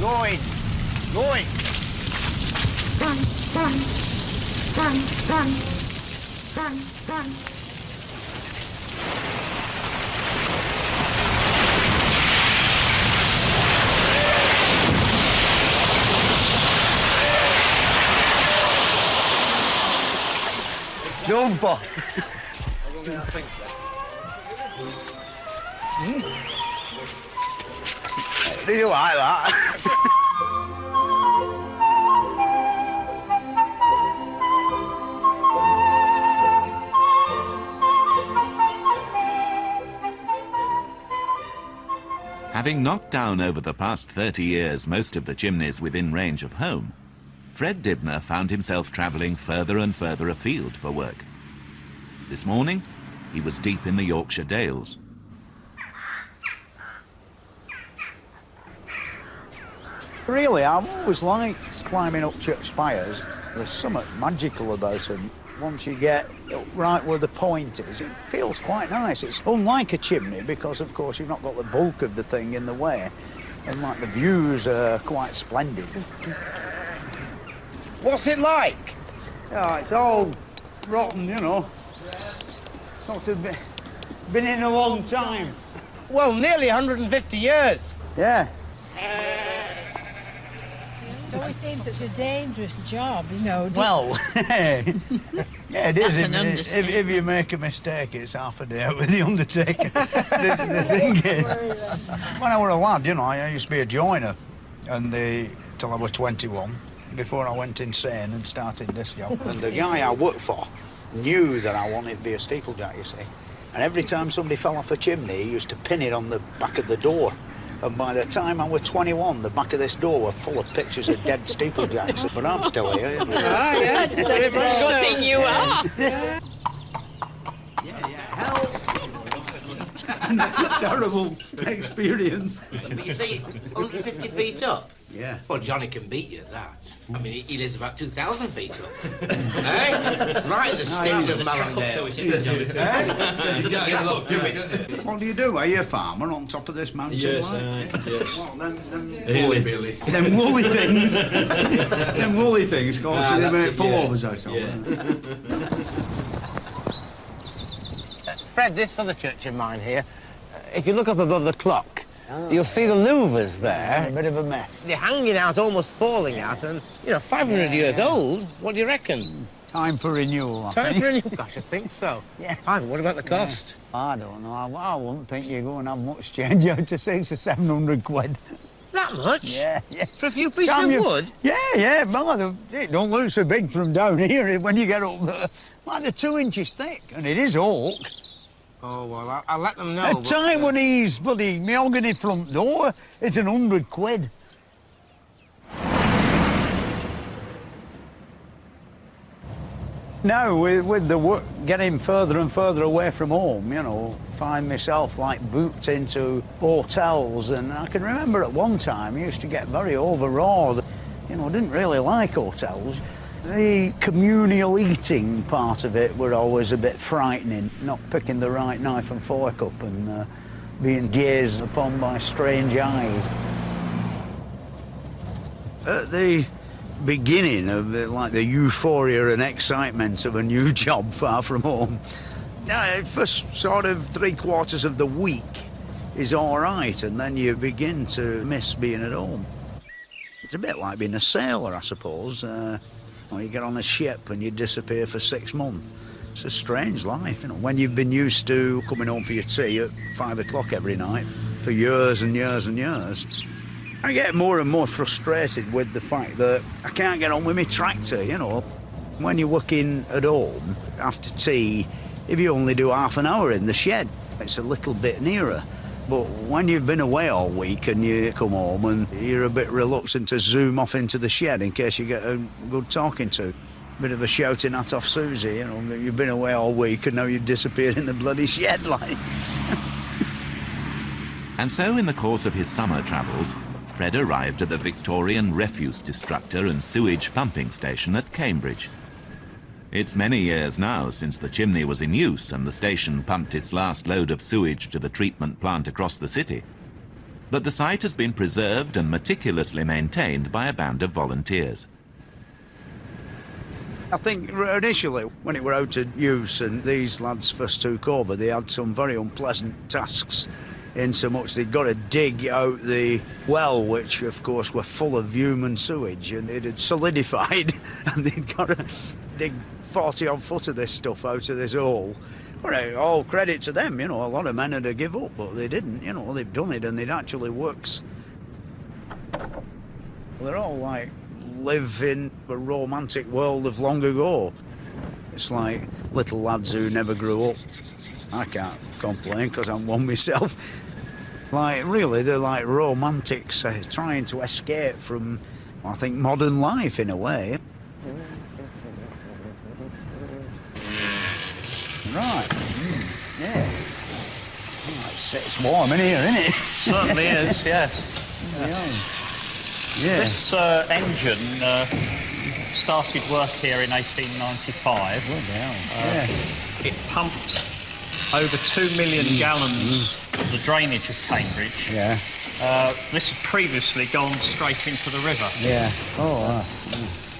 Going. Going. Run, run, run, run, run, run. Jumper. Do you like that? Having knocked down over the past 30 years most of the chimneys within range of home, Fred Dinbah found himself travelling further and further afield for work. This morning, he was deep in the Yorkshire Dales. Really, I've always liked climbing up church spires. There's something magical about them. Once you get right where the point is, it feels quite nice. It's unlike a chimney because, of course, you've not got the bulk of the thing in the way. And, like, the views are quite splendid. What's it like? Yeah, it's all rotten, you know. Sort of been in a long time. Well, nearly 150 years. Yeah. It always seems such a dangerous job, you know. Well, yeah, it is. That's an understatement. If you make a mistake, it's half a day out with the undertaker. The thing is, when I was a lad, you know, I used to be a joiner, and till I was 21, before I went insane and started this job. And the guy I worked for knew that I wanted to be a steeplejack, you see. And every time somebody fell off a chimney, he used to pin it on the back of the door. And by the time I was 21, the back of this door were full of pictures of dead steeplejacks. But I'm still here. You know. Ah, yes. Very much so. Good thing you are. Help! Terrible experience. But you say 150 feet up? Yeah. Well, Johnny can beat you at that. I mean, he lives about 2,000 feet up. Eh? Right at the sticks of Marrondale. What do you do? Are you a farmer on top of this mountain? Yes, yes. Well, them woolly things. Them woolly things, of course, they make pullovers out of. Fred, this other church of mine here, if you look up above the clock, you'll see the louvers there. A bit of a mess. They're hanging out, almost falling out, and, you know, 500 years old. What do you reckon? Time for renewal, I Time think. for renewal? Gosh, I think so. Yeah. Fine, what about the cost? I don't know. I wouldn't think you're going to have much change out to 600 or 700 quid. That much? Yeah, yeah. For a few pieces of wood? Yeah, well, it don't look so big from down here when you get up there. Like they're 2 inches thick, and it is oak. Oh, well, I'll let them know. A Taiwanese bloody mahogany front door, it's 100 quid. Now, with the work getting further and further away from home, you know, find myself, like, booked into hotels, and I can remember at one time I used to get very overawed. You know, I didn't really like hotels. The communal eating part of it were always a bit frightening, not picking the right knife and fork up and being gazed upon by strange eyes. At the beginning of the euphoria and excitement of a new job far from home, first sort of 3/4 of the week is all right, and then you begin to miss being at home. It's a bit like being a sailor, I suppose. Or you get on a ship and you disappear for 6 months. It's a strange life, you know, when you've been used to coming home for your tea at 5 o'clock every night for years and years and years. I get more and more frustrated with the fact that I can't get on with my tractor, you know. When you're working at home, after tea, if you only do half an hour in the shed, it's a little bit nearer. But when you've been away all week and you come home and you're a bit reluctant to zoom off into the shed in case you get a good talking to. Bit of a shouting at off Susie, you know, you've been away all week and now you've disappeared in the bloody shed, like. And so, in the course of his summer travels, Fred arrived at the Victorian refuse destructor and sewage pumping station at Cambridge. It's many years now since the chimney was in use and the station pumped its last load of sewage to the treatment plant across the city. But the site has been preserved and meticulously maintained by a band of volunteers. I think initially, when it were out of use and these lads first took over, they had some very unpleasant tasks, in so much they'd got to dig out the well, which of course were full of human sewage, and it had solidified, and they'd got to dig 40-odd foot of this stuff out of this hole. Well, all credit to them, you know, a lot of men had to give up, but they didn't, you know, they've done it and it actually works. They're all like live in a romantic world of long ago. It's like little lads who never grew up. I can't complain because I'm one myself. Like, really, they're like romantics trying to escape from, I think, modern life in a way. Right. Yeah. Oh, it's warm in here, isn't it? Certainly is, yes. Yeah. This engine started work here in 1895. Yeah. It pumped over 2 million gallons of the drainage of Cambridge. Yeah. This had previously gone straight into the river. Yeah. Oh,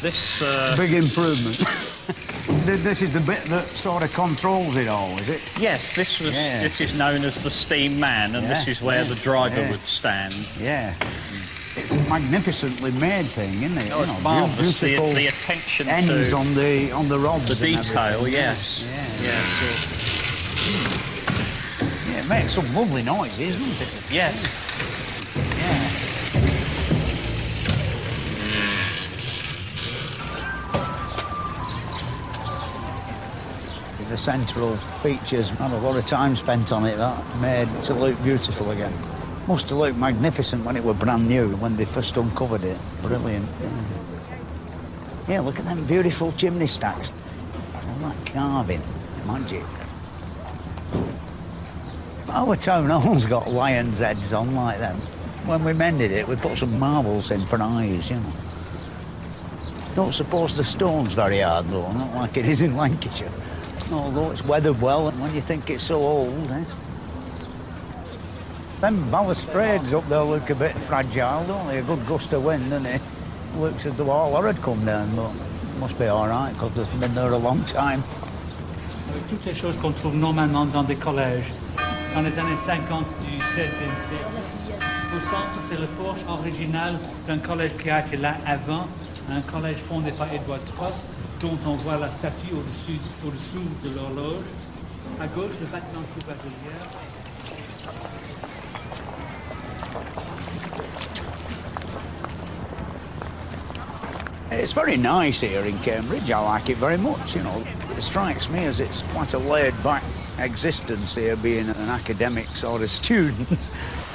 This... big improvement. This is the bit that sort of controls it all, is it? Yes, this was. Yeah. This is known as the steam man, and this is where the driver would stand. Yeah. It's a magnificently made thing, isn't it? Oh, it's marvellous. The attention ends to on the rods. the detail. Yes. Yeah. Yeah, it makes some lovely noises, doesn't it? Yes. Yeah. The central features had a lot of time spent on it. That made it to look beautiful again. Must have looked magnificent when it were brand new, when they first uncovered it. Brilliant. Yeah, look at them beautiful chimney stacks. All that carving, magic. Our town hall's got lion's heads on like them. When we mended it, we put some marbles in for eyes, you know. Don't suppose the stone's very hard, though, not like it is in Lancashire. Although it's weathered well, and when you think it's so old, eh? Them balustrades up there look a bit fragile, don't they? A good gust of wind, and it looks as though all had come down, but it must be all right, because they've been there a long time. Toutes les choses qu'on trouve normalement dans des collèges, dans les années 50 du XVIe siècle. Au centre, c'est le porche original d'un collège qui a été là avant, un collège fondé par Édouard III, dont on voit la statue au-dessous de l'horloge. À gauche, le bâtiment couvert. It's very nice here in Cambridge. I like it very much, you know. It strikes me as it's quite a laid-back existence here, being an academic sort of student.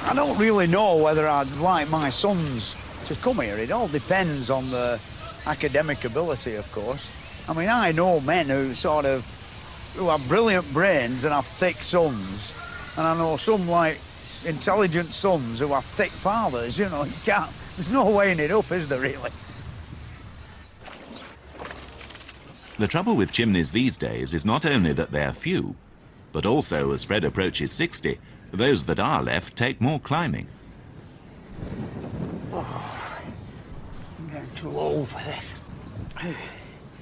I don't really know whether I'd like my sons to come here. It all depends on the academic ability, of course. I mean, I know men who have brilliant brains and have thick sons, and I know some like intelligent sons who have thick fathers. You know, there's no weighing it up, is there, really? The trouble with chimneys these days is not only that they're few, but also, as Fred approaches 60, those that are left take more climbing. Oh, I'm getting too old for this.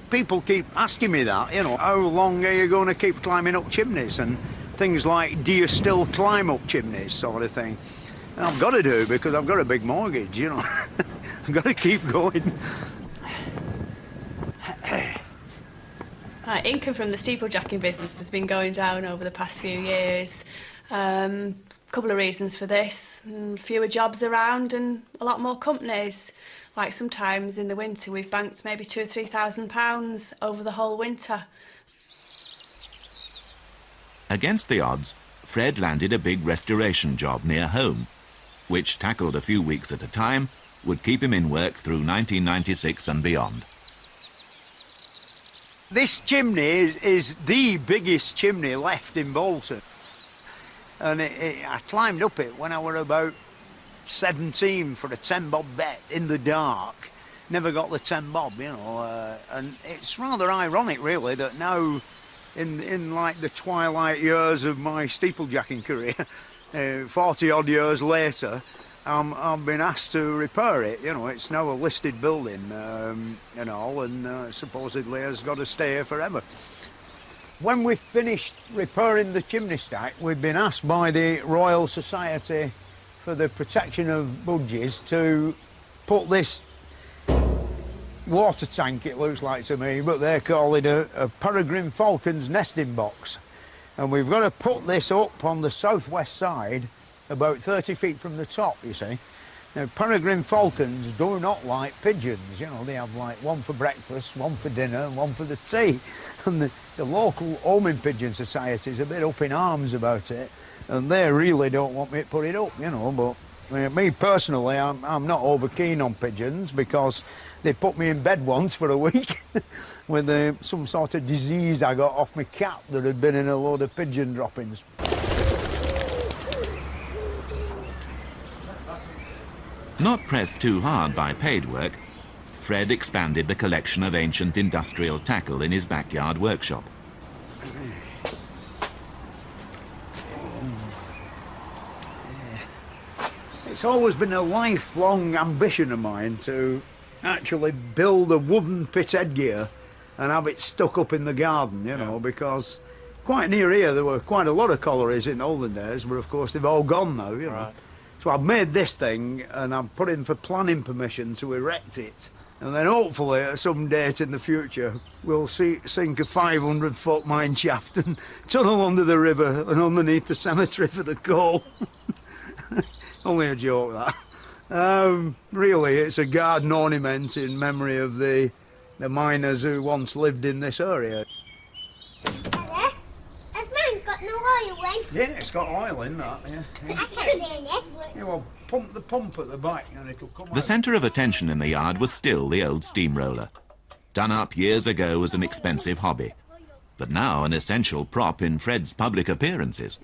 People keep asking me that, you know, how long are you going to keep climbing up chimneys? And things like, do you still climb up chimneys, sort of thing. And I've got to do, because I've got a big mortgage, you know. I've got to keep going. Income from the steeplejacking business has been going down over the past few years. A couple of reasons for this. Fewer jobs around and a lot more companies. Like sometimes in the winter we've banked maybe £2,000 or £3,000 over the whole winter. Against the odds, Fred landed a big restoration job near home, which, tackled a few weeks at a time, would keep him in work through 1996 and beyond. This chimney is the biggest chimney left in Bolton. And I climbed up it when I was about 17 for a 10-bob bet in the dark. Never got the 10-bob, you know. And it's rather ironic, really, that now, in like the twilight years of my steeplejacking career, 40 odd years later, I've been asked to repair it. You know, it's now a listed building and all, and supposedly has got to stay here forever. When we finished repairing the chimney stack, we've been asked by the Royal Society for the Protection of Budgies to put this water tank, it looks like to me, but they call it a peregrine falcon's nesting box. And we've got to put this up on the southwest side, about 30 feet from the top, you see. Now, peregrine falcons do not like pigeons, you know, they have like one for breakfast, one for dinner, and one for the tea. And the local homing pigeon society is a bit up in arms about it, and they really don't want me to put it up, you know, but me personally, I'm not over keen on pigeons because they put me in bed once for a week with some sort of disease I got off my cat that had been in a load of pigeon droppings. Not pressed too hard by paid work, Fred expanded the collection of ancient industrial tackle in his backyard workshop. It's always been a lifelong ambition of mine to actually build a wooden pit headgear and have it stuck up in the garden, you know, because quite near here there were quite a lot of collieries in the olden days, but of course they've all gone now, you know. So I've made this thing and I've put in for planning permission to erect it, and then hopefully at some date in the future we'll sink a 500-foot mine shaft and tunnel under the river and underneath the cemetery for the coal. Only a joke, that. Really, it's a garden ornament in memory of the miners who once lived in this area. Hello? Has mine got no oil in? Yeah, it's got oil in that, yeah. I can't see it. Yeah, well, pump the pump at the back and it'll come out. The centre of attention in the yard was still the old steamroller, done up years ago as an expensive hobby, but now an essential prop in Fred's public appearances.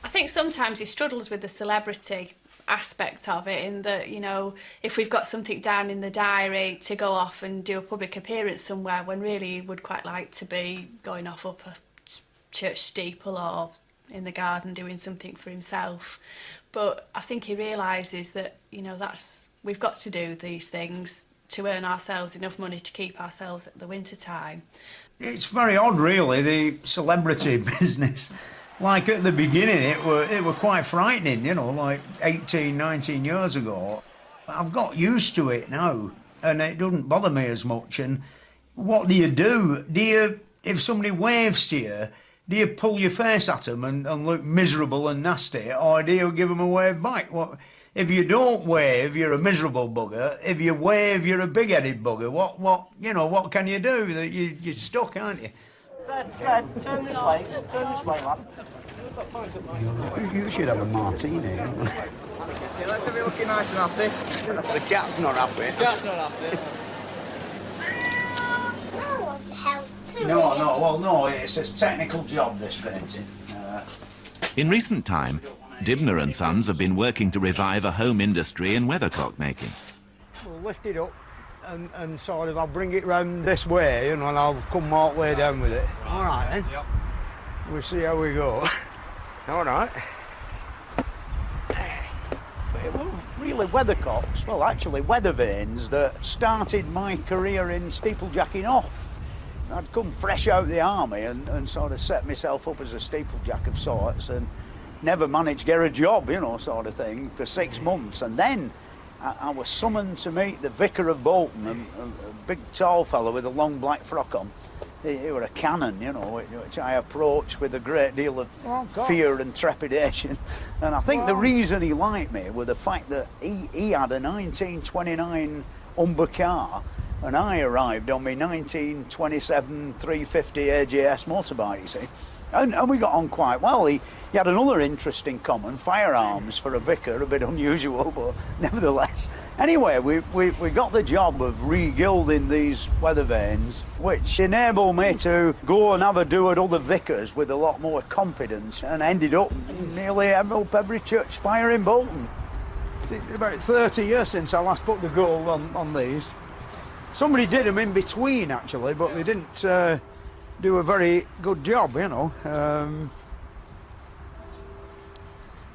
I think sometimes he struggles with the celebrity aspect of it, in that, you know, if we've got something down in the diary to go off and do a public appearance somewhere, when really he would quite like to be going off up a church steeple or in the garden doing something for himself. But I think he realises that, you know, we've got to do these things to earn ourselves enough money to keep ourselves at the winter time. It's very odd, really, the celebrity business. Like at the beginning, it were quite frightening, you know, like 18, 19 years ago. I've got used to it now, and it doesn't bother me as much. And what do you do? If somebody waves to you, do you pull your face at them and look miserable and nasty, or do you give them a wave back? What, if you don't wave, you're a miserable bugger. If you wave, you're a big-headed bugger. What can you do? You're stuck, aren't you? Fred, turn this way, lad. You should have a martini. Let's have it looking nice and happy. The cat's not happy. That's not happy. I want help too. No, it's a technical job, this painting. In recent time, Dibnah and Sons have been working to revive a home industry in weathercock making. We'll lift it up and sort of, I'll bring it round this way, you know, and I'll come all the way down with it. All right, then. Yep. We'll see how we go. All right. It was really weathercocks, well, actually weather vanes, that started my career in steeplejacking off. I'd come fresh out of the army and sort of set myself up as a steeplejack of sorts and never managed to get a job, you know, sort of thing, for 6 months. And then I was summoned to meet the Vicar of Bolton, a big tall fellow with a long black frock on. He was a cannon, you know, which I approached with a great deal of fear and trepidation. And I think the reason he liked me was the fact that he had a 1929 Humber car, and I arrived on my 1927 350 AJS motorbike, you see. And we got on quite well. He had another interest in common, firearms for a vicar, a bit unusual, but nevertheless. Anyway, we got the job of re-gilding these weather vanes, which enabled me to go and have a do at other vicars with a lot more confidence, and ended up nearly up every church spire in Bolton. It's about 30 years since I last put the gold on these. Somebody did them in between, actually, but they didn't do a very good job, you know.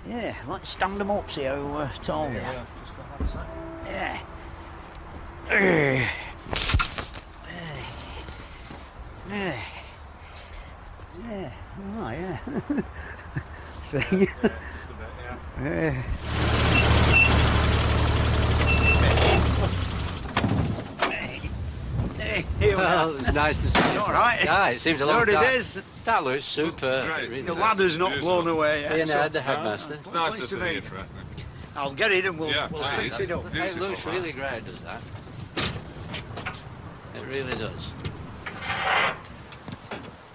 Yeah, let's stand them up, see how tall they are. Yeah. Yeah. Yeah, all right, yeah. See? Yeah. Here we are. Well, it's nice to see you. All right. Yeah, it seems a long There time. it is. That looks super. Great. Really The nice. ladder's not blown away yet. Ian so- Ed, the headmaster. It's nice to see you, Fred. I'll get it and we'll Yeah, fix it up. It looks really great, does that? It really does.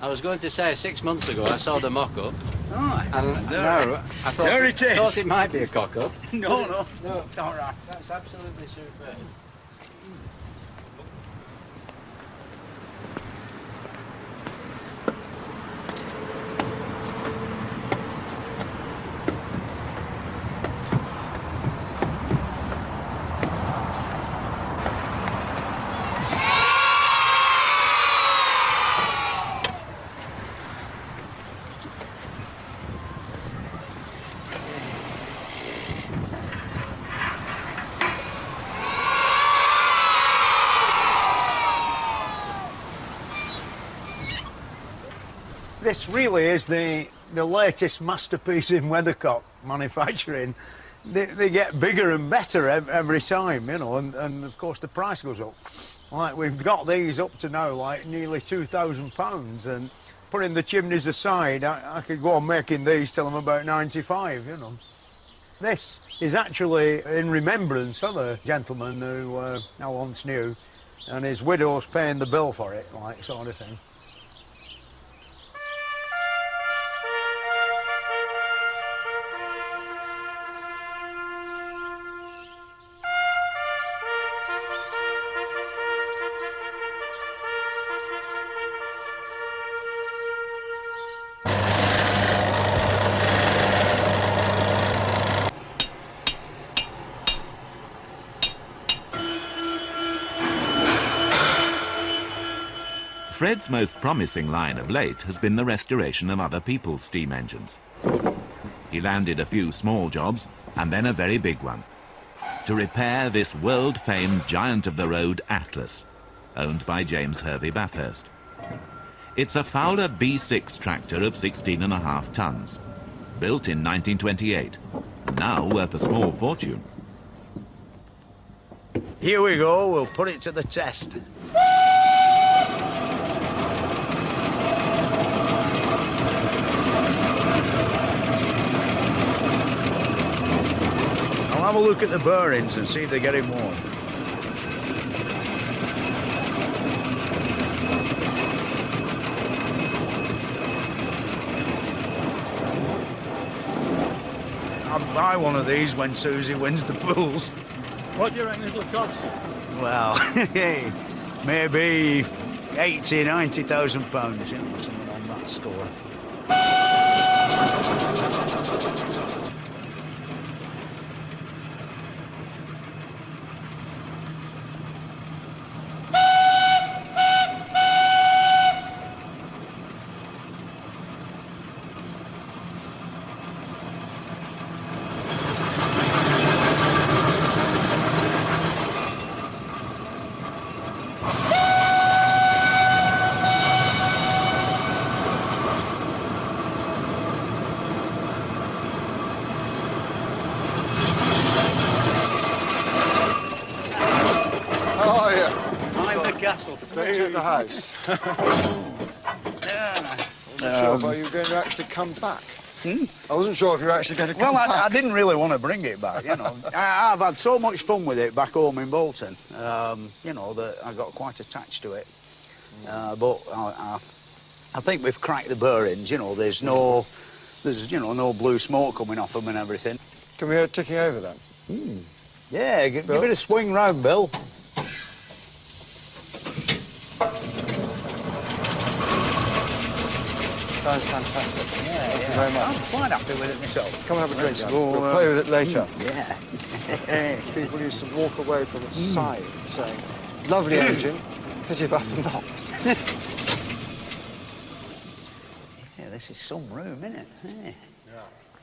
I was going to say 6 months ago I saw the mock-up, Right. and There- now I thought, there it is. thought it might be a cock-up. No, No, it's all right. that's absolutely superb. This really is the latest masterpiece in weathercock manufacturing. They get bigger and better every time, you know, and of course the price goes up. Like we've got these up to now like nearly £2,000, and putting the chimneys aside, I could go on making these till I'm about 95, you know. This is actually in remembrance of a gentleman who I once knew, and his widow's paying the bill for it, like sort of thing. Fred's most promising line of late has been the restoration of other people's steam engines. He landed a few small jobs and then a very big one, to repair this world-famed giant of the road Atlas, owned by James Hervey Bathurst. It's a Fowler B6 tractor of 16.5 tons, built in 1928, now worth a small fortune. Here we go, we'll put it to the test. I'll have a look at the bearings and see if they're getting warm. I'll buy one of these when Susie wins the pools. What do you reckon it'll cost? Well, maybe 80, 90,000 pounds, you know, something on that score. Castle. Check the house. I wasn't sure if you were going to actually come back. I wasn't sure if you were actually going to come back. Well, I didn't really want to bring it back, you know. I've had so much fun with it back home in Bolton, you know, that I got quite attached to it. But I think we've cracked the bearings, you know. There's no blue smoke coming off them and everything. Can we hear it ticking over then? Yeah, give it a swing round, Bill. Sounds fantastic. Thank you very much. I'm quite happy with it myself. Come and have a drink. We'll play with it later. Yeah. People used to walk away from its side saying, lovely engine, pity about the knocks. Yeah, this is some room, isn't it? Yeah.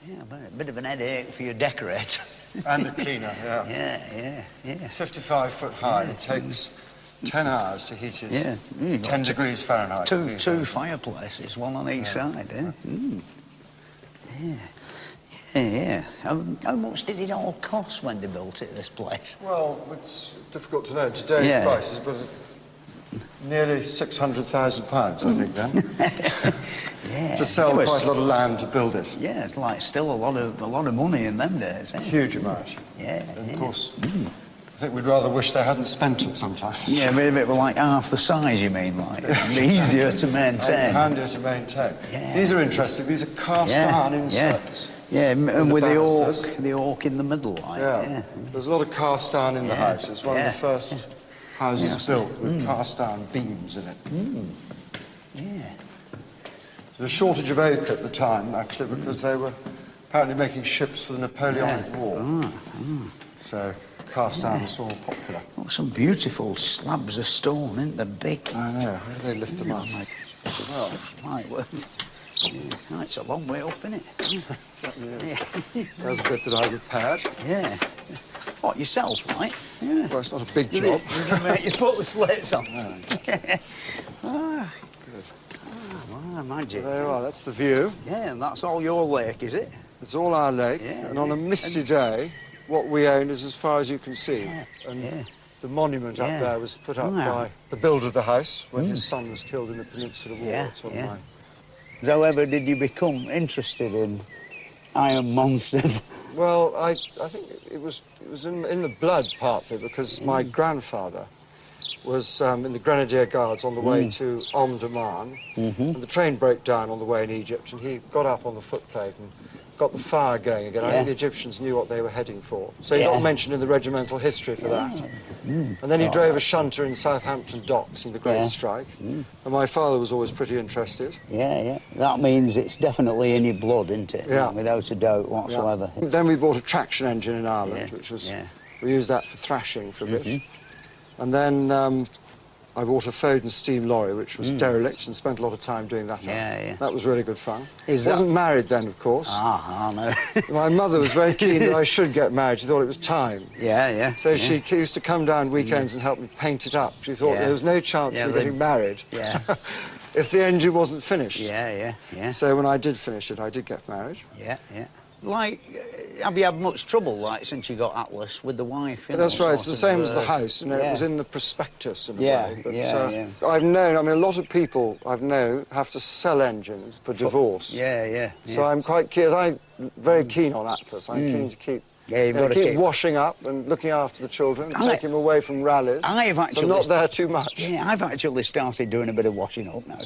Yeah, but a bit of an headache for your decorator. And the cleaner, yeah. Yeah. 55 foot high. It takes 10 hours to heat it. Yeah. 10 degrees Fahrenheit. Two fireplaces, one on each side, eh? Yeah. How much did it all cost when they built it, this place? Well, it's difficult to know. Today's prices, but nearly £600,000, I think, then. To sell quite a lot of land to build it. Yeah, it's like still a lot of money in them days, eh? Huge amount. Yeah. And of course, I think we'd rather wish they hadn't spent it sometimes. Yeah, maybe it were like half the size, you mean, like easier to maintain. Handier to maintain. Yeah. These are interesting. These are cast iron inserts. Yeah, and with the oak in the middle, like. Yeah. There's a lot of cast iron in the house. It's one of the first houses built with cast iron beams in it. Yeah. There's a shortage of oak at the time, actually, because they were apparently making ships for the Napoleonic War. So cast iron was all popular. Oh, some beautiful slabs of stone, isn't they? Big. I know. How do they lift them up? Well, my word. Yeah, it's a long way up, isn't it? Certainly is. There's a bit that I repaired. Yeah. What, yourself, like? Yeah. Well, it's not a big job. You put the slates on. Magic. There you are, that's the view. Yeah, and that's all your lake, is it? It's all our lake, and on a misty day, what we own is as far as you can see. And the monument up there was put up by the builder of the house when his son was killed in the Peninsular War. It's one of mine. However, did you become interested in iron monsters? Well, I think it was in the blood, partly, because my grandfather was in the Grenadier Guards on the way to Omdurman, and the train broke down on the way in Egypt, and he got up on the footplate and got the fire going again. I think the Egyptians knew what they were heading for. So he got mentioned in the regimental history for that. And then he drove a shunter in Southampton docks in the Great Strike, and my father was always pretty interested. Yeah. That means it's definitely in your blood, isn't it? Yeah. Without a doubt whatsoever. Then we bought a traction engine in Ireland, which was... We used that for thrashing for a bit. And then I bought a Foden steam lorry, which was derelict, and spent a lot of time doing that. That was really good fun. Wasn't married then, of course. No. My mother was very keen that I should get married. She thought it was time. So she used to come down weekends and help me paint it up. She thought there was no chance of me getting married if the engine wasn't finished. So when I did finish it, I did get married. Like, have you had much trouble, like, since you got Atlas with the wife? That's right, it's the same as the house, you know, it was in the prospectus in a way. But, I've known, I mean, a lot of people I've known have to sell engines for divorce. So I'm quite keen, I'm very keen on Atlas. I'm keen to keep... keep washing up and looking after the children, taking them away from rallies. So I'm not there too much. I've actually started doing a bit of washing up now.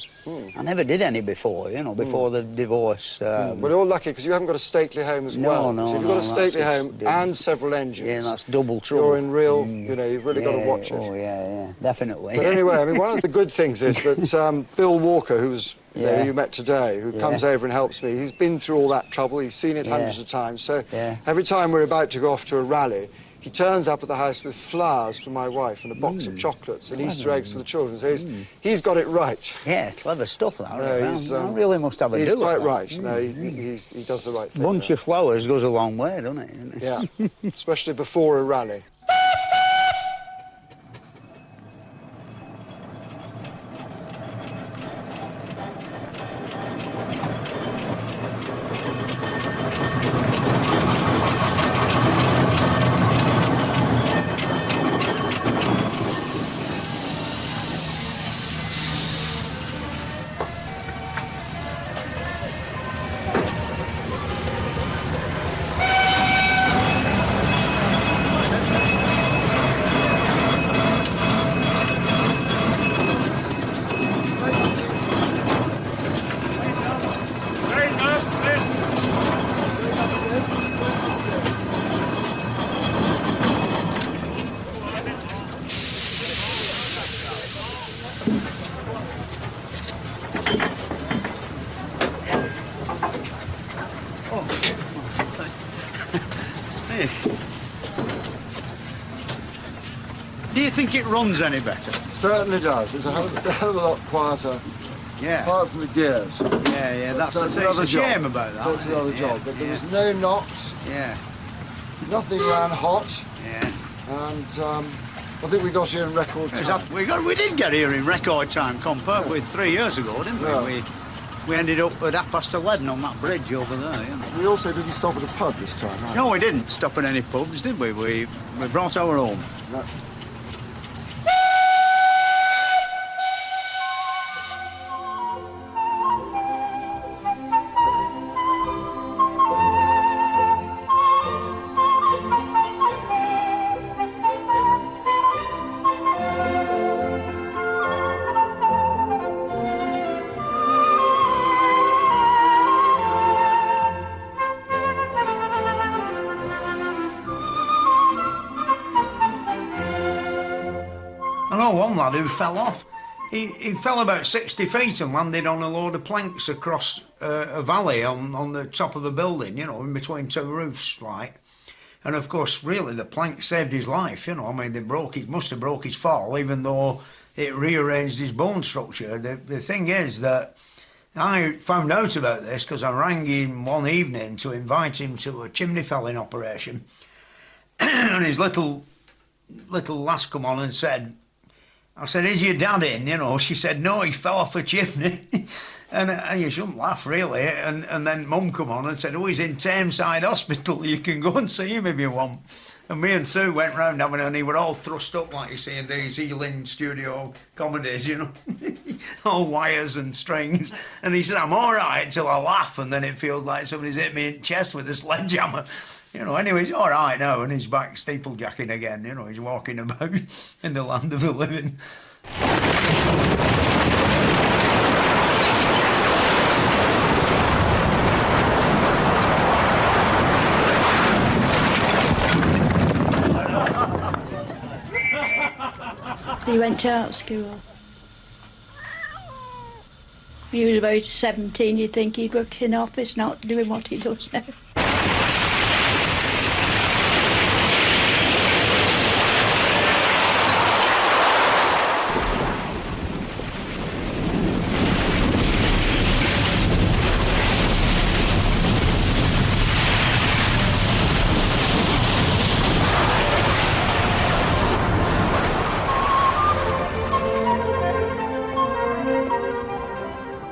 I never did any before, you know, before the divorce. Well, you're lucky because you haven't got a stately home as well. So if you've got a stately home and several engines, that's double trouble. You're in real, you know, you've really got to watch it. Oh, definitely. But anyway, I mean, one of the good things is that Bill Walker, who's who you met today, who comes over and helps me, he's been through all that trouble, he's seen it hundreds of times, so every time we're about to go off to a rally, he turns up at the house with flowers for my wife and a box of chocolates and Easter eggs for the children, so he's got it right. Yeah, clever stuff, that. I really must have a do. He's quite right, no, he does the right thing. A bunch of flowers goes a long way, doesn't it? Yeah, especially before a rally. Do you think it runs any better? Certainly does. It's a hell of a lot quieter Yeah. Apart from the gears. Yeah, that's a shame about that. That's another job. But there was no knocks. Yeah. Nothing ran hot. Yeah. And I think we got here in record time. We did get here in record time compared with 3 years ago, didn't we? Yeah. We ended up at 11:30 on that bridge over there. You know. We also didn't stop at a pub this time, right? No, we didn't stop at any pubs, did we? We brought our own. No. I know one lad who fell off. He fell about 60 feet and landed on a load of planks across a valley on the top of a building, you know, in between two roofs, like. And of course, really, the plank saved his life, you know. I mean, must have broke his fall, even though it rearranged his bone structure. The thing is that I found out about this because I rang him one evening to invite him to a chimney felling operation. And his little lass come on and said, I said, is your dad in? You know, she said, no, he fell off a chimney. and you shouldn't laugh, really. And then Mum come on and said, oh, he's in Tameside Hospital. You can go and see him if you want. And me and Sue went round having, and he were all thrust up like you see in these healing studio comedies, you know, all wires and strings. And he said, I'm all right till I laugh, and then it feels like somebody's hit me in the chest with a sledgehammer. You know, anyway, he's all right now, and he's back steeplejacking again. You know, he's walking about in the land of the living. He went to art school. He was about 17, you'd think he'd work in office, not doing what he does now.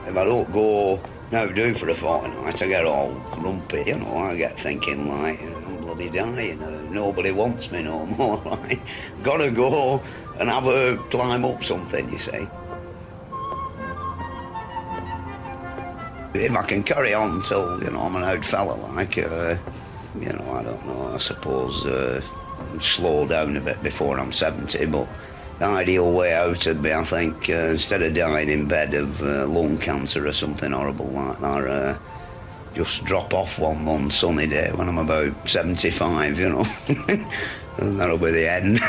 If I don't go now do for a fortnight, I get all grumpy, you know. I get thinking like, I'm bloody dying, nobody wants me no more. Like, gotta go and have a climb up something, you see. If I can carry on till, you know, I'm an old fella, like, you know, I don't know, I suppose slow down a bit before I'm 70, but the ideal way out would be, I think, instead of dying in bed of lung cancer or something horrible like that, just drop off one sunny day when I'm about 75, you know, and that'll be the end.